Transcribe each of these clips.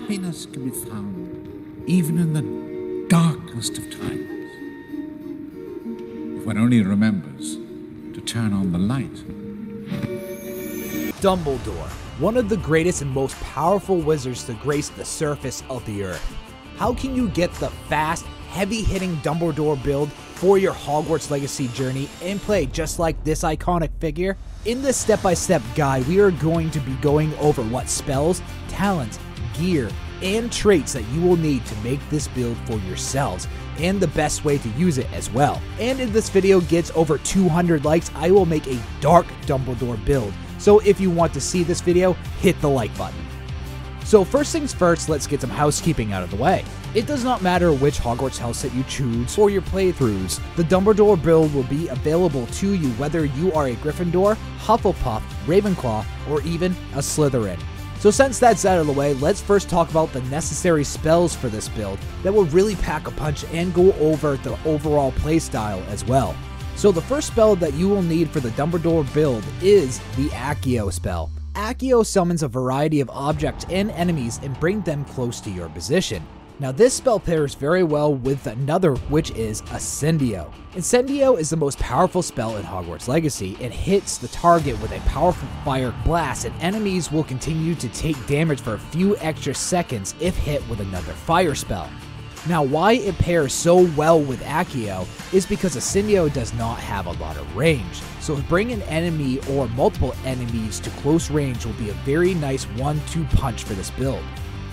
happiness can be found even in the darkest of times, if one only remembers to turn on the light. Dumbledore, one of the greatest and most powerful wizards to grace the surface of the earth. How can you get the fast, heavy-hitting Dumbledore build for your Hogwarts Legacy journey and play just like this iconic figure? In this step-by-step guide, we are going to be going over what spells, talents, gear, and traits that you will need to make this build for yourselves, and the best way to use it as well. And if this video gets over 200 likes, I will make a dark Dumbledore build. So if you want to see this video, hit the like button. So first things first, let's get some housekeeping out of the way. It does not matter which Hogwarts house that you choose for your playthroughs, the Dumbledore build will be available to you whether you are a Gryffindor, Hufflepuff, Ravenclaw, or even a Slytherin. So since that's out of the way, let's first talk about the necessary spells for this build that will really pack a punch and go over the overall playstyle as well. So the first spell that you will need for the Dumbledore build is the Accio spell. Accio summons a variety of objects and enemies and bring them close to your position. Now this spell pairs very well with another, which is Incendio. Incendio is the most powerful spell in Hogwarts Legacy. It hits the target with a powerful fire blast, and enemies will continue to take damage for a few extra seconds if hit with another fire spell. Now why it pairs so well with Accio is because Incendio does not have a lot of range, so bringing an enemy or multiple enemies to close range will be a very nice 1-2 punch for this build.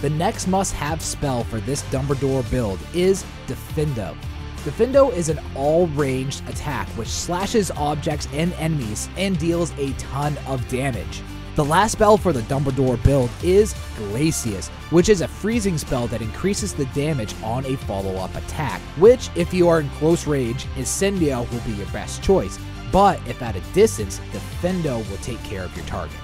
The next must-have spell for this Dumbledore build is Defendo. Defendo is an all-ranged attack which slashes objects and enemies and deals a ton of damage. The last spell for the Dumbledore build is Glacius, which is a freezing spell that increases the damage on a follow-up attack, which, if you are in close range, Incendio will be your best choice, but if at a distance, Defendo will take care of your target.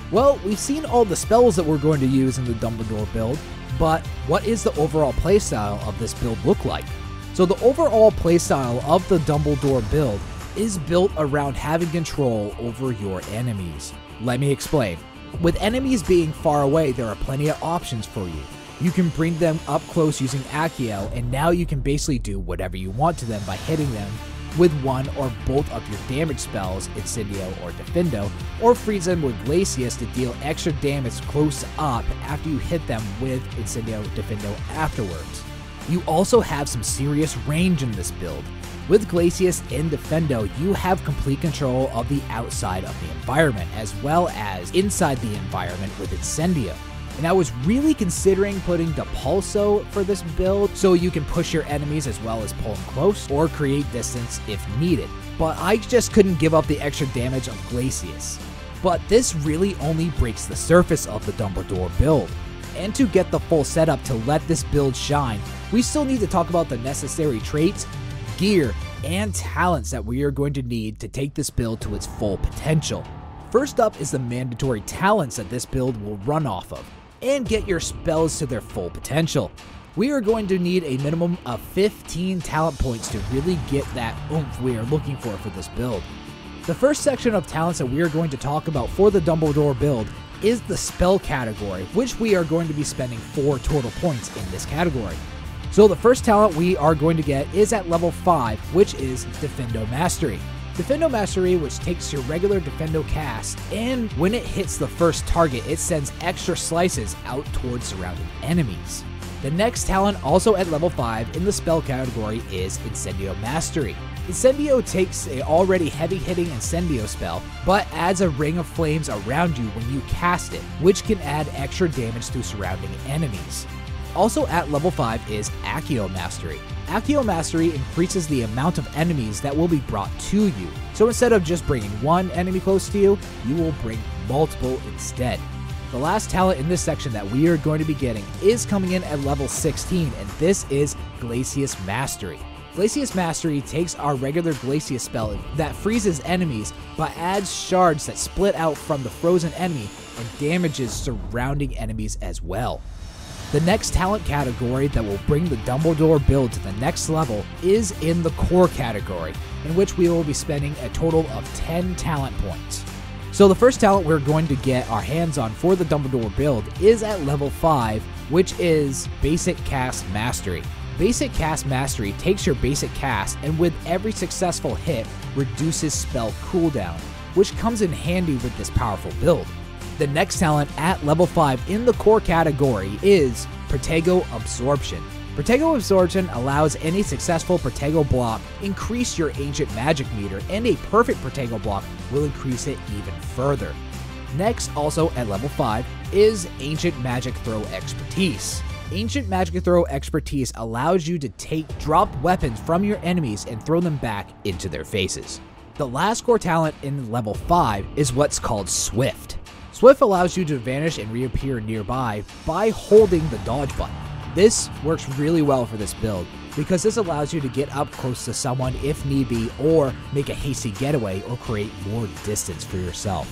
Well, we've seen all the spells that we're going to use in the Dumbledore build, but what is the overall playstyle of this build look like? So the overall playstyle of the Dumbledore build is built around having control over your enemies. Let me explain. With enemies being far away, there are plenty of options for you. You can bring them up close using Accio, and now you can basically do whatever you want to them by hitting them with one or both of your damage spells, Incendio or Defendo, or freeze them with Glacius to deal extra damage close up after you hit them with Incendio Defendo afterwards. You also have some serious range in this build. With Glacius and Defendo, you have complete control of the outside of the environment, as well as inside the environment with Incendio. And I was really considering putting Depulso for this build, so you can push your enemies as well as pull them close, or create distance if needed. But I just couldn't give up the extra damage of Glacius. But this really only breaks the surface of the Dumbledore build. And to get the full setup to let this build shine, we still need to talk about the necessary traits, gear, and talents that we are going to need to take this build to its full potential. First up is the mandatory talents that this build will run off of, and get your spells to their full potential. We are going to need a minimum of 15 talent points to really get that oomph we are looking for this build. The first section of talents that we are going to talk about for the Dumbledore build is the spell category, which we are going to be spending 4 total points in this category. So the first talent we are going to get is at level 5, which is Defendo Mastery. Defendo Mastery, which takes your regular Defendo cast, and when it hits the first target, it sends extra slices out towards surrounding enemies. The next talent, also at level 5 in the spell category, is Incendio Mastery. Incendio takes a already heavy-hitting Incendio spell, but adds a ring of flames around you when you cast it, which can add extra damage to surrounding enemies. Also at level 5 is Accio Mastery. Accio Mastery increases the amount of enemies that will be brought to you. So instead of just bringing one enemy close to you, you will bring multiple instead. The last talent in this section that we are going to be getting is coming in at level 16, and this is Glacius Mastery. Glacius Mastery takes our regular Glacius spell that freezes enemies, but adds shards that split out from the frozen enemy and damages surrounding enemies as well. The next talent category that will bring the Dumbledore build to the next level is in the core category, in which we will be spending a total of 10 talent points. So the first talent we're going to get our hands on for the Dumbledore build is at level 5, which is Basic Cast Mastery. Basic Cast Mastery takes your basic cast and with every successful hit reduces spell cooldown, which comes in handy with this powerful build. The next talent at level 5 in the core category is Protego Absorption. Protego Absorption allows any successful Protego block increase your ancient magic meter, and a perfect Protego block will increase it even further. Next, also at level 5, is Ancient Magic Throw Expertise. Ancient Magic Throw Expertise allows you to take dropped weapons from your enemies and throw them back into their faces. The last core talent in level 5 is what's called Swift. Swift allows you to vanish and reappear nearby by holding the dodge button. This works really well for this build because this allows you to get up close to someone if need be, or make a hasty getaway or create more distance for yourself.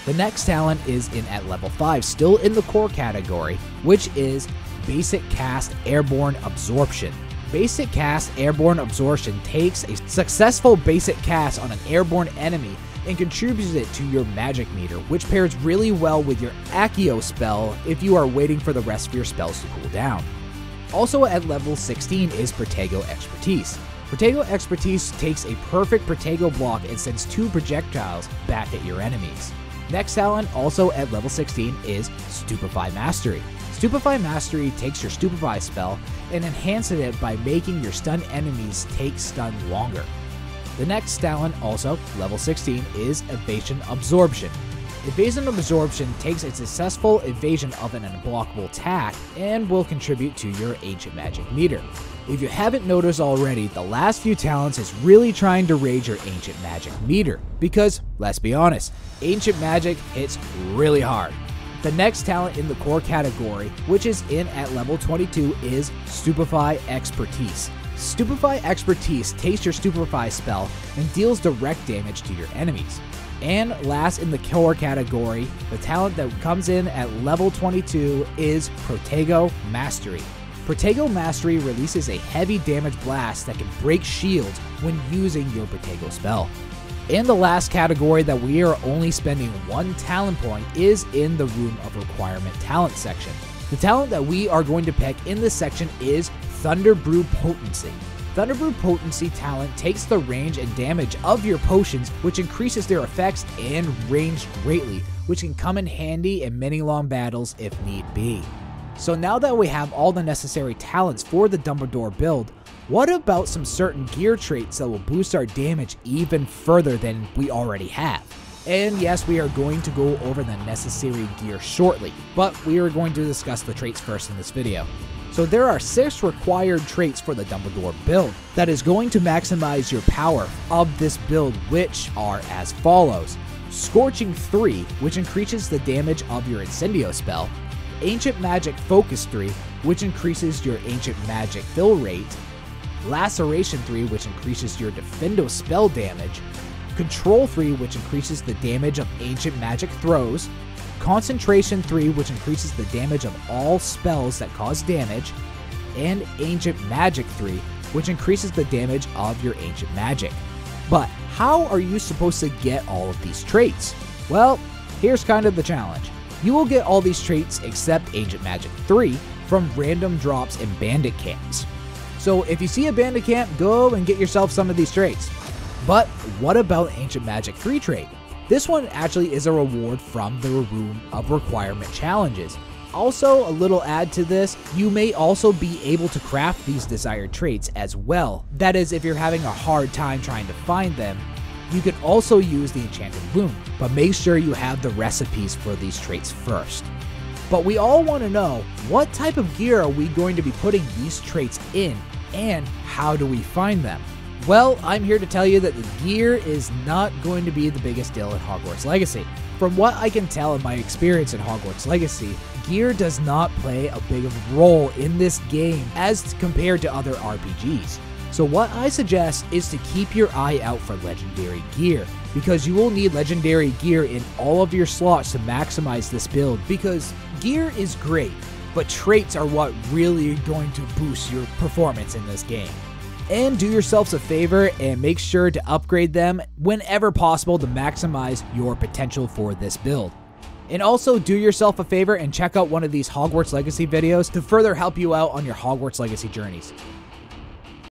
The next talent is in at level 5, still in the core category, which is Basic Cast Airborne Absorption. Basic Cast Airborne Absorption takes a successful basic cast on an airborne enemy and contributes it to your magic meter, which pairs really well with your Accio spell if you are waiting for the rest of your spells to cool down. Also at level 16 is Protego Expertise. Protego Expertise takes a perfect Protego block and sends 2 projectiles back at your enemies. Next talent, also at level 16, is Stupefy Mastery. Stupefy Mastery takes your Stupefy spell and enhances it by making your stunned enemies take stun longer. The next talent, also level 16, is Evasion Absorption. Evasion Absorption takes a successful evasion of an unblockable attack and will contribute to your ancient magic meter. If you haven't noticed already, the last few talents is really trying to raise your ancient magic meter, because, let's be honest, ancient magic hits really hard. The next talent in the core category, which is in at level 22, is Stupefy Expertise. Stupefy Expertise takes your Stupefy spell and deals direct damage to your enemies. And last in the core category, the talent that comes in at level 22 is Protego Mastery. Protego Mastery releases a heavy damage blast that can break shields when using your Protego spell. And the last category that we are only spending 1 talent point is in the Room of Requirement talent section. The talent that we are going to pick in this section is Thunderbrew Potency. Thunderbrew Potency talent takes the range and damage of your potions, which increases their effects and range greatly, which can come in handy in many long battles if need be. So now that we have all the necessary talents for the Dumbledore build, what about some certain gear traits that will boost our damage even further than we already have? And yes, we are going to go over the necessary gear shortly, but we are going to discuss the traits first in this video. So there are 6 required traits for the Dumbledore build that is going to maximize your power of this build, which are as follows. Scorching 3, which increases the damage of your Incendio spell. Ancient Magic Focus 3, which increases your Ancient Magic fill rate. Laceration 3, which increases your Defendo spell damage. Control 3, which increases the damage of Ancient Magic throws. Concentration 3, which increases the damage of all spells that cause damage. And Ancient Magic 3, which increases the damage of your Ancient Magic. But how are you supposed to get all of these traits? Well, here's kind of the challenge. You will get all these traits except Ancient Magic 3 from random drops in bandit camps. So if you see a bandit camp, go and get yourself some of these traits. But what about Ancient Magic 3 trait? This one actually is a reward from the Room of Requirement challenges. Also, a little add to this, you may also be able to craft these desired traits as well. That is, if you're having a hard time trying to find them, you can also use the Enchanted Loom, but make sure you have the recipes for these traits first. But we all want to know, what type of gear are we going to be putting these traits in, and how do we find them? Well, I'm here to tell you that the gear is not going to be the biggest deal in Hogwarts Legacy. From what I can tell in my experience in Hogwarts Legacy, gear does not play a big of a role in this game as compared to other RPGs. So what I suggest is to keep your eye out for legendary gear, because you will need legendary gear in all of your slots to maximize this build, because gear is great, but traits are what really are going to boost your performance in this game. And do yourselves a favor and make sure to upgrade them whenever possible to maximize your potential for this build. And also do yourself a favor and check out one of these Hogwarts Legacy videos to further help you out on your Hogwarts Legacy journeys.